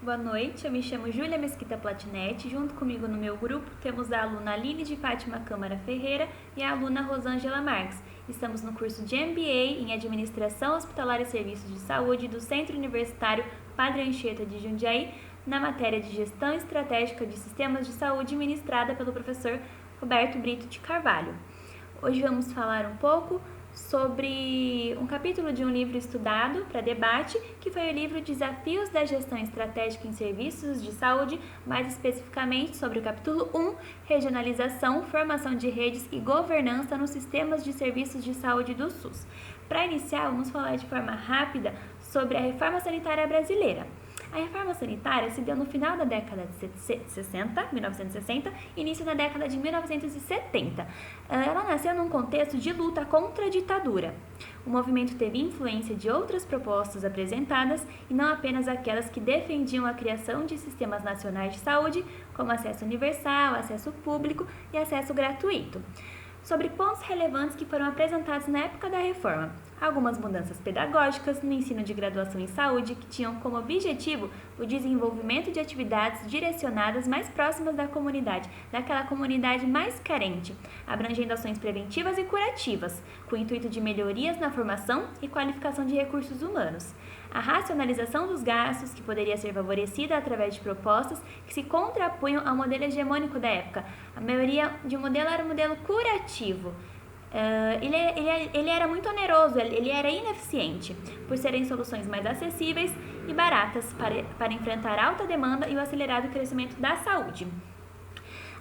Boa noite, eu me chamo Júlia Mesquita Platinetti. Junto comigo no meu grupo temos a aluna Aline de Fátima Câmara Ferreira e a aluna Rosângela Marques. Estamos no curso de MBA em Administração Hospitalar e Serviços de Saúde do Centro Universitário Padre Anchieta de Jundiaí, na matéria de Gestão Estratégica de Sistemas de Saúde, ministrada pelo professor Roberto Brito de Carvalho. Hoje vamos falar um pouco sobre um capítulo de um livro estudado para debate, que foi o livro Desafios da Gestão Estratégica em Serviços de Saúde, mais especificamente sobre o capítulo 1, Regionalização, Formação de Redes e Governança nos Sistemas de Serviços de Saúde do SUS. Para iniciar, vamos falar de forma rápida sobre a reforma sanitária brasileira. A reforma sanitária se deu no final da década de 1960, início da década de 1970. Ela nasceu num contexto de luta contra a ditadura. O movimento teve influência de outras propostas apresentadas e não apenas aquelas que defendiam a criação de sistemas nacionais de saúde, como acesso universal, acesso público e acesso gratuito. Sobre pontos relevantes que foram apresentados na época da reforma. Algumas mudanças pedagógicas no ensino de graduação em saúde que tinham como objetivo o desenvolvimento de atividades direcionadas mais próximas da comunidade, daquela comunidade mais carente, abrangendo ações preventivas e curativas, com o intuito de melhorias na formação e qualificação de recursos humanos. A racionalização dos gastos, que poderia ser favorecida através de propostas que se contrapunham ao modelo hegemônico da época. A maioria de modelo era um modelo curativo. Ele era muito oneroso, ele era ineficiente, por serem soluções mais acessíveis e baratas para enfrentar a alta demanda e o acelerado crescimento da saúde.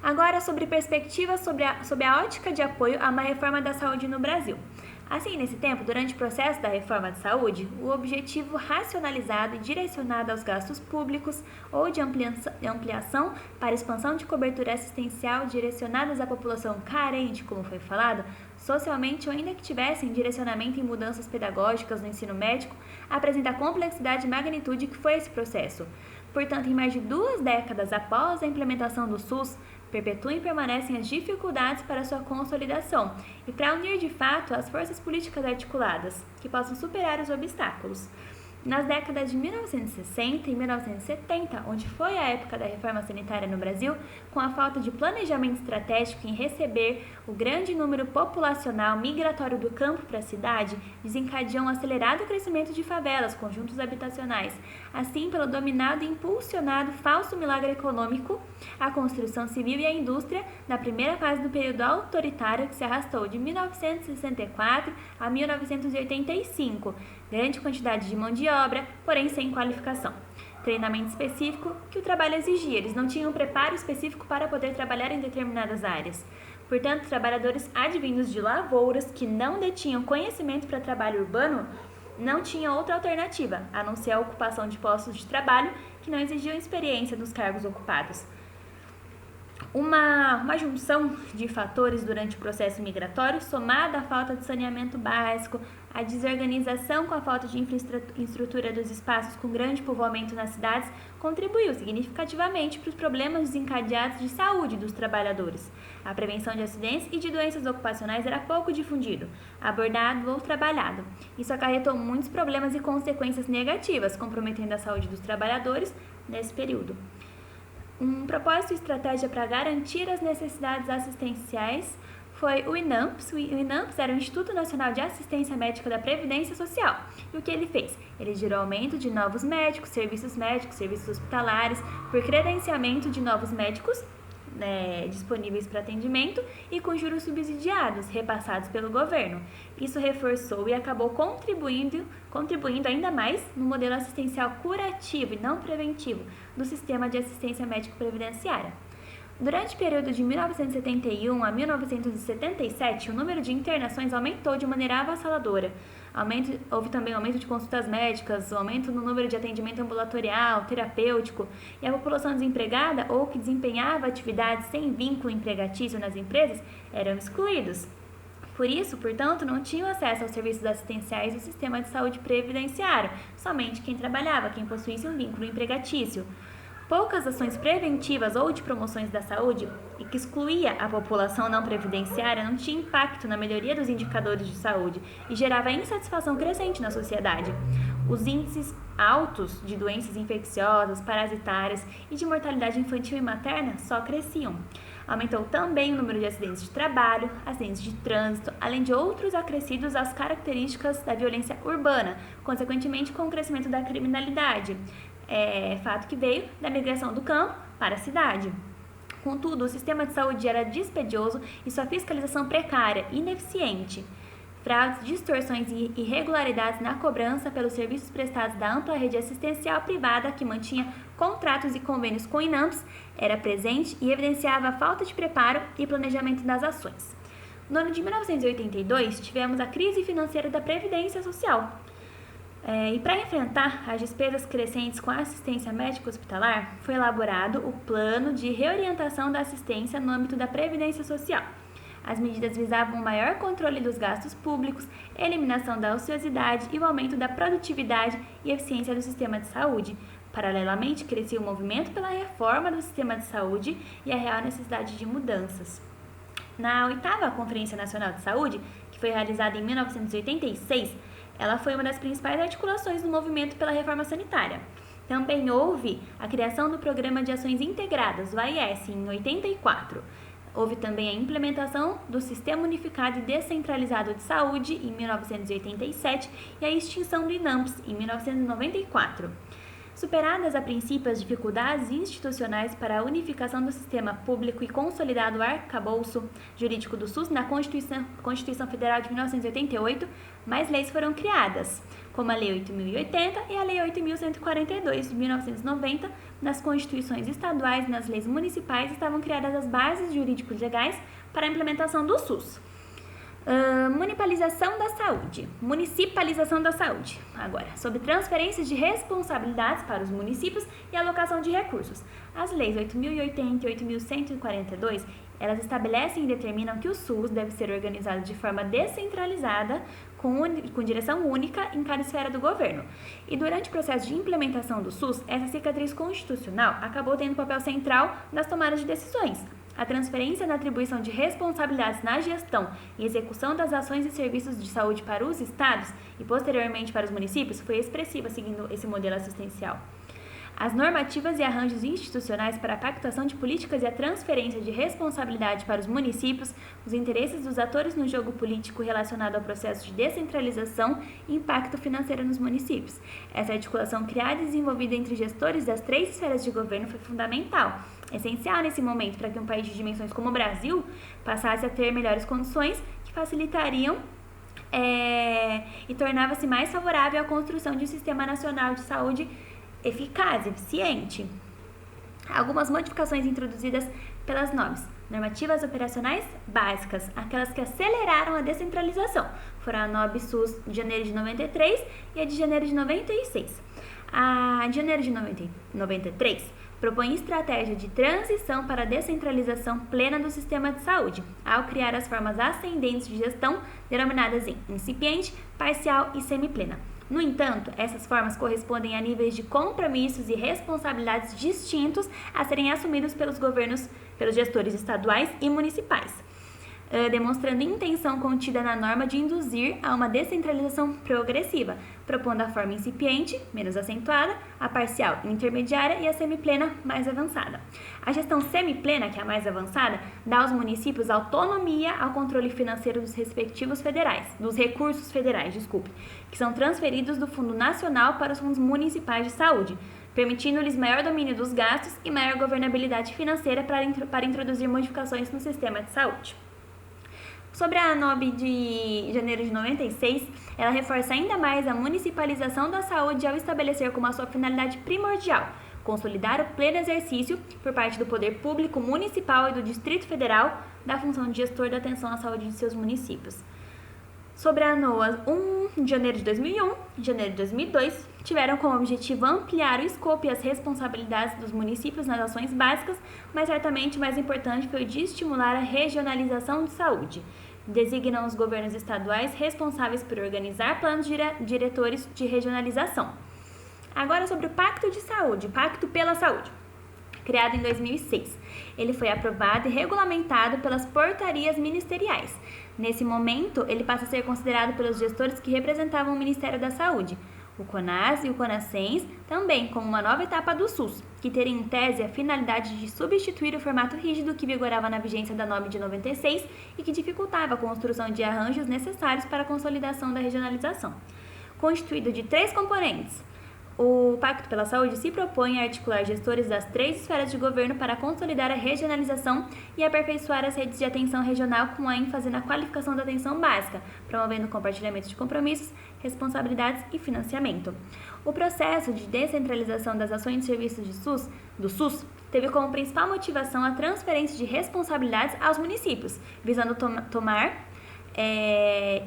Agora, sobre perspectivas sobre a ótica de apoio a uma reforma da saúde no Brasil. Assim, nesse tempo, durante o processo da reforma de saúde, o objetivo racionalizado e direcionado aos gastos públicos ou de ampliação para expansão de cobertura assistencial direcionadas à população carente, como foi falado, socialmente ou ainda que tivessem direcionamento em mudanças pedagógicas no ensino médico, apresenta a complexidade e magnitude que foi esse processo. Portanto, em mais de 2 décadas após a implementação do SUS, perpetuam e permanecem as dificuldades para sua consolidação e para unir de fato as forças políticas articuladas, que possam superar os obstáculos. Nas décadas de 1960 e 1970, onde foi a época da reforma sanitária no Brasil, com a falta de planejamento estratégico em receber o grande número populacional migratório do campo para a cidade, desencadeou um acelerado crescimento de favelas, conjuntos habitacionais. Assim, pelo dominado e impulsionado falso milagre econômico, a construção civil e a indústria, na primeira fase do período autoritário que se arrastou de 1964 a 1985, grande quantidade de mão de obra, porém sem qualificação. Treinamento específico que o trabalho exigia, eles não tinham preparo específico para poder trabalhar em determinadas áreas. Portanto, trabalhadores advindos de lavouras que não detinham conhecimento para trabalho urbano não tinham outra alternativa, a não ser a ocupação de postos de trabalho que não exigiam experiência nos cargos ocupados. Uma junção de fatores durante o processo migratório, somada à falta de saneamento básico, a desorganização com a falta de infraestrutura dos espaços com grande povoamento nas cidades, contribuiu significativamente para os problemas desencadeados de saúde dos trabalhadores. A prevenção de acidentes e de doenças ocupacionais era pouco difundido, abordado ou trabalhado. Isso acarretou muitos problemas e consequências negativas, comprometendo a saúde dos trabalhadores nesse período. Um propósito e estratégia para garantir as necessidades assistenciais foi o INAMPS. O INAMPS era o Instituto Nacional de Assistência Médica da Previdência Social. E o que ele fez? Ele gerou aumento de novos médicos, serviços hospitalares, por credenciamento de novos médicos disponíveis para atendimento e com juros subsidiados, repassados pelo governo. Isso reforçou e acabou contribuindo ainda mais no modelo assistencial curativo e não preventivo do sistema de assistência médico-previdenciária. Durante o período de 1971 a 1977, o número de internações aumentou de maneira avassaladora. Houve também aumento de consultas médicas, aumento no número de atendimento ambulatorial, terapêutico, e a população desempregada ou que desempenhava atividades sem vínculo empregatício nas empresas eram excluídos. Por isso, portanto, não tinham acesso aos serviços assistenciais do sistema de saúde previdenciário, somente quem trabalhava, quem possuísse um vínculo empregatício. Poucas ações preventivas ou de promoções da saúde e que excluía a população não previdenciária não tinha impacto na melhoria dos indicadores de saúde e gerava insatisfação crescente na sociedade. os índices altos de doenças infecciosas, parasitárias e de mortalidade infantil e materna só cresciam. Aumentou também o número de acidentes de trabalho, acidentes de trânsito, além de outros acrescidos às características da violência urbana, consequentemente com o crescimento da criminalidade, fato que veio da migração do campo para a cidade. Contudo, o sistema de saúde era dispendioso e sua fiscalização precária, ineficiente. Fraudes, distorções e irregularidades na cobrança pelos serviços prestados da ampla rede assistencial privada que mantinha contratos e convênios com INAMPs era presente e evidenciava a falta de preparo e planejamento das ações. No ano de 1982, tivemos a crise financeira da Previdência Social. E para enfrentar as despesas crescentes com a assistência médica hospitalar, foi elaborado o Plano de Reorientação da Assistência no âmbito da Previdência Social. As medidas visavam o maior controle dos gastos públicos, eliminação da ociosidade e o aumento da produtividade e eficiência do sistema de saúde. Paralelamente, crescia o movimento pela reforma do sistema de saúde e a real necessidade de mudanças. Na 8ª Conferência Nacional de Saúde, que foi realizada em 1986, ela foi uma das principais articulações do movimento pela reforma sanitária. Também houve a criação do Programa de Ações Integradas, o AIS, em 84. Houve também a implementação do Sistema Unificado e Descentralizado de Saúde, em 1987, e a extinção do INAMPS, em 1994. Superadas a princípio as dificuldades institucionais para a unificação do sistema público e consolidado o arcabouço jurídico do SUS na Constituição Federal de 1988, mais leis foram criadas, como a Lei 8.080 e a Lei 8.142 de 1990. Nas constituições estaduais e nas leis municipais estavam criadas as bases jurídicos legais para a implementação do SUS. Municipalização da saúde. Agora, sobre transferências de responsabilidades para os municípios e alocação de recursos. As leis 8.080 e 8.142, elas estabelecem e determinam que o SUS deve ser organizado de forma descentralizada, com direção única em cada esfera do governo. E durante o processo de implementação do SUS, essa cicatriz constitucional acabou tendo papel central nas tomadas de decisões. A transferência na atribuição de responsabilidades na gestão e execução das ações e serviços de saúde para os estados e posteriormente para os municípios foi expressiva seguindo esse modelo assistencial. As normativas e arranjos institucionais para a pactuação de políticas e a transferência de responsabilidade para os municípios, os interesses dos atores no jogo político relacionado ao processo de descentralização e impacto financeiro nos municípios. Essa articulação criada e desenvolvida entre gestores das 3 esferas de governo foi fundamental, essencial nesse momento para que um país de dimensões como o Brasil passasse a ter melhores condições que facilitariam e tornava-se mais favorável à construção de um sistema nacional de saúde eficaz, eficiente. Algumas modificações introduzidas pelas normativas operacionais básicas, aquelas que aceleraram a descentralização, foram a NOB-SUS de janeiro de 93 e a de janeiro de 96. A de janeiro de 93 propõe estratégia de transição para a descentralização plena do sistema de saúde, ao criar as formas ascendentes de gestão, denominadas em incipiente, parcial e semiplena. No entanto, essas formas correspondem a níveis de compromissos e responsabilidades distintos a serem assumidos pelos gestores estaduais e municipais, demonstrando intenção contida na norma de induzir a uma descentralização progressiva, propondo a forma incipiente, menos acentuada, a parcial intermediária e a semiplena mais avançada. A gestão semiplena, que é a mais avançada, dá aos municípios autonomia ao controle financeiro dos recursos federais, que são transferidos do Fundo Nacional para os fundos municipais de saúde, permitindo-lhes maior domínio dos gastos e maior governabilidade financeira para introduzir modificações no sistema de saúde. Sobre a NOB de janeiro de 96, ela reforça ainda mais a municipalização da saúde ao estabelecer como a sua finalidade primordial consolidar o pleno exercício, por parte do poder público municipal e do Distrito Federal, da função de gestor da atenção à saúde de seus municípios. Sobre a NOA 1, de janeiro de 2001 e de janeiro de 2002, tiveram como objetivo ampliar o escopo e as responsabilidades dos municípios nas ações básicas, mas certamente o mais importante foi o de estimular a regionalização de saúde. Designam os governos estaduais responsáveis por organizar planos diretores de regionalização. Agora sobre o Pacto de Saúde, Pacto pela Saúde, criado em 2006. Ele foi aprovado e regulamentado pelas portarias ministeriais. Nesse momento, ele passa a ser considerado pelos gestores que representavam o Ministério da Saúde. o CONAS e o CONASSENS, também como uma nova etapa do SUS, que teria em tese a finalidade de substituir o formato rígido que vigorava na vigência da NOM de 96 e que dificultava a construção de arranjos necessários para a consolidação da regionalização. Constituído de 3 componentes, o Pacto pela Saúde se propõe a articular gestores das 3 esferas de governo para consolidar a regionalização e aperfeiçoar as redes de atenção regional com a ênfase na qualificação da atenção básica, promovendo o compartilhamento de compromissos, responsabilidades e financiamento. O processo de descentralização das ações de serviços do SUS teve como principal motivação a transferência de responsabilidades aos municípios, visando tomar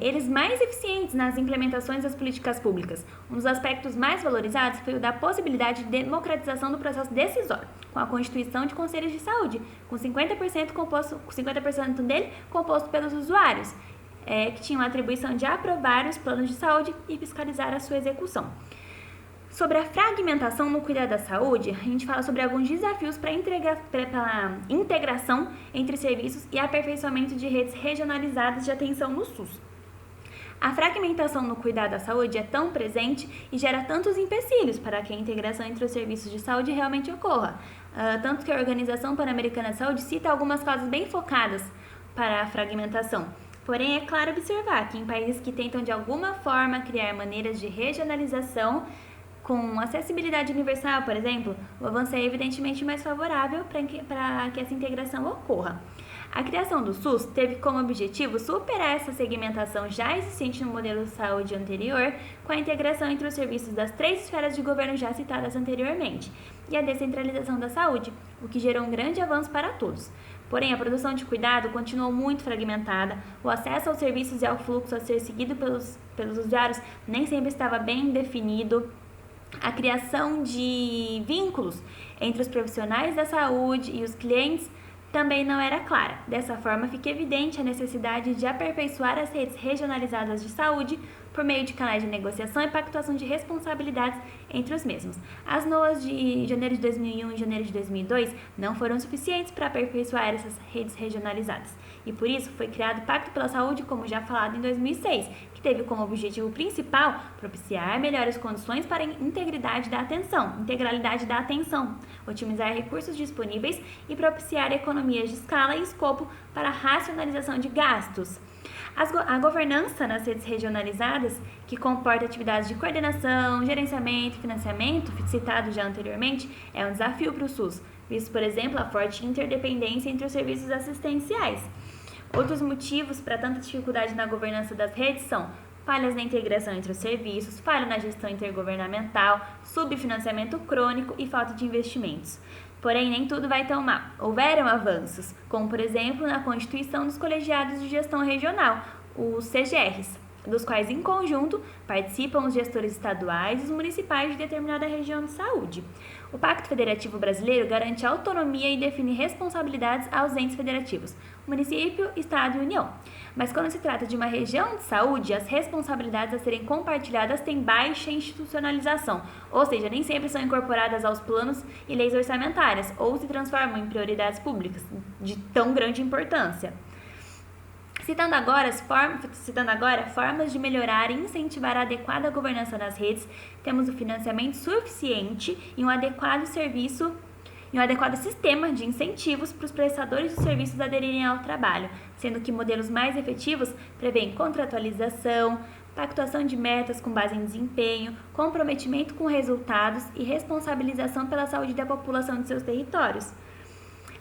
eles mais eficientes nas implementações das políticas públicas. Um dos aspectos mais valorizados foi o da possibilidade de democratização do processo decisório, com a constituição de conselhos de saúde, com 50% dele composto pelos usuários, que tinham a atribuição de aprovar os planos de saúde e fiscalizar a sua execução. Sobre a fragmentação no cuidado da saúde, a gente fala sobre alguns desafios para a integração entre serviços e aperfeiçoamento de redes regionalizadas de atenção no SUS. A fragmentação no cuidado da saúde é tão presente e gera tantos empecilhos para que a integração entre os serviços de saúde realmente ocorra, tanto que a Organização Pan-Americana de Saúde cita algumas causas bem focadas para a fragmentação. Porém, é claro observar que em países que tentam de alguma forma criar maneiras de regionalização com acessibilidade universal, por exemplo, o avanço é evidentemente mais favorável para que essa integração ocorra. A criação do SUS teve como objetivo superar essa segmentação já existente no modelo de saúde anterior, com a integração entre os serviços das 3 esferas de governo já citadas anteriormente, e a descentralização da saúde, o que gerou um grande avanço para todos. Porém, a produção de cuidado continuou muito fragmentada, o acesso aos serviços e ao fluxo a ser seguido pelos usuários nem sempre estava bem definido. A criação de vínculos entre os profissionais da saúde e os clientes também não era clara. Dessa forma, fica evidente a necessidade de aperfeiçoar as redes regionalizadas de saúde por meio de canais de negociação e pactuação de responsabilidades entre os mesmos. As NOAs de janeiro de 2001 e janeiro de 2002 não foram suficientes para aperfeiçoar essas redes regionalizadas. E por isso foi criado o Pacto pela Saúde, como já falado, em 2006, que teve como objetivo principal propiciar melhores condições para a integralidade da atenção, otimizar recursos disponíveis e propiciar economias de escala e escopo para a racionalização de gastos. A governança nas redes regionalizadas, que comporta atividades de coordenação, gerenciamento e financiamento, citado já anteriormente, é um desafio para o SUS, visto, por exemplo, a forte interdependência entre os serviços assistenciais. Outros motivos para tanta dificuldade na governança das redes são falhas na integração entre os serviços, falha na gestão intergovernamental, subfinanciamento crônico e falta de investimentos. Porém, nem tudo vai tão mal. Houveram avanços, como, por exemplo, na constituição dos colegiados de gestão regional, os CGRs, dos quais, em conjunto, participam os gestores estaduais e os municipais de determinada região de saúde. O Pacto Federativo Brasileiro garante autonomia e define responsabilidades aos entes federativos, município, estado e União. Mas quando se trata de uma região de saúde, as responsabilidades a serem compartilhadas têm baixa institucionalização, ou seja, nem sempre são incorporadas aos planos e leis orçamentárias, ou se transformam em prioridades públicas de tão grande importância. Citando agora formas de melhorar e incentivar a adequada governança das redes, temos o financiamento suficiente e um adequado sistema de incentivos para os prestadores de serviços aderirem ao trabalho, sendo que modelos mais efetivos prevêem contratualização, pactuação de metas com base em desempenho, comprometimento com resultados e responsabilização pela saúde da população de seus territórios.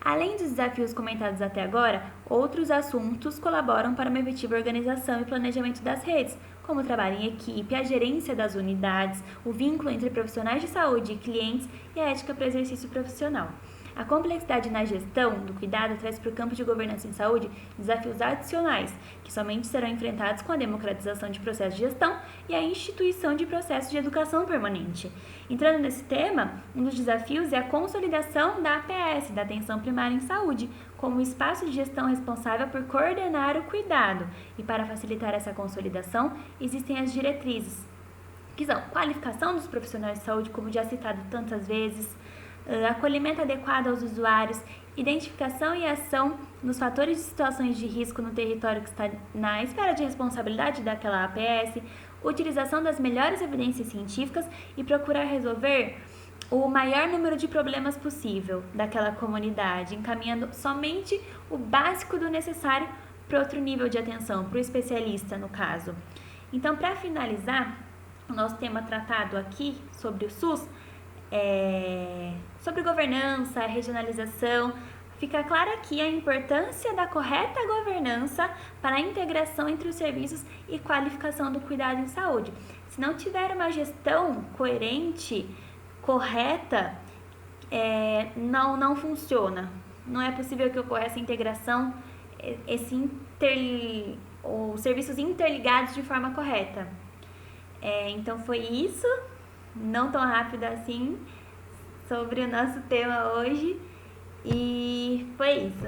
Além dos desafios comentados até agora, outros assuntos colaboram para uma efetiva organização e planejamento das redes, como o trabalho em equipe, a gerência das unidades, o vínculo entre profissionais de saúde e clientes e a ética para o exercício profissional. A complexidade na gestão do cuidado traz para o campo de governança em saúde desafios adicionais, que somente serão enfrentados com a democratização de processos de gestão e a instituição de processos de educação permanente. Entrando nesse tema, um dos desafios é a consolidação da APS, da Atenção Primária em Saúde, como espaço de gestão responsável por coordenar o cuidado. E para facilitar essa consolidação, existem as diretrizes, que são qualificação dos profissionais de saúde, como já citado tantas vezes, acolhimento adequado aos usuários, identificação e ação nos fatores de situações de risco no território que está na esfera de responsabilidade daquela APS, utilização das melhores evidências científicas e procurar resolver o maior número de problemas possível daquela comunidade, encaminhando somente o básico do necessário para outro nível de atenção, para o especialista no caso. Então, para finalizar, o nosso tema tratado aqui sobre o SUS é sobre governança, regionalização. Fica clara aqui a importância da correta governança para a integração entre os serviços e qualificação do cuidado em saúde. Se não tiver uma gestão coerente, correta, não funciona. Não é possível que ocorra essa integração, os serviços interligados de forma correta. Então foi isso, não tão rápido assim, sobre o nosso tema hoje, e foi isso.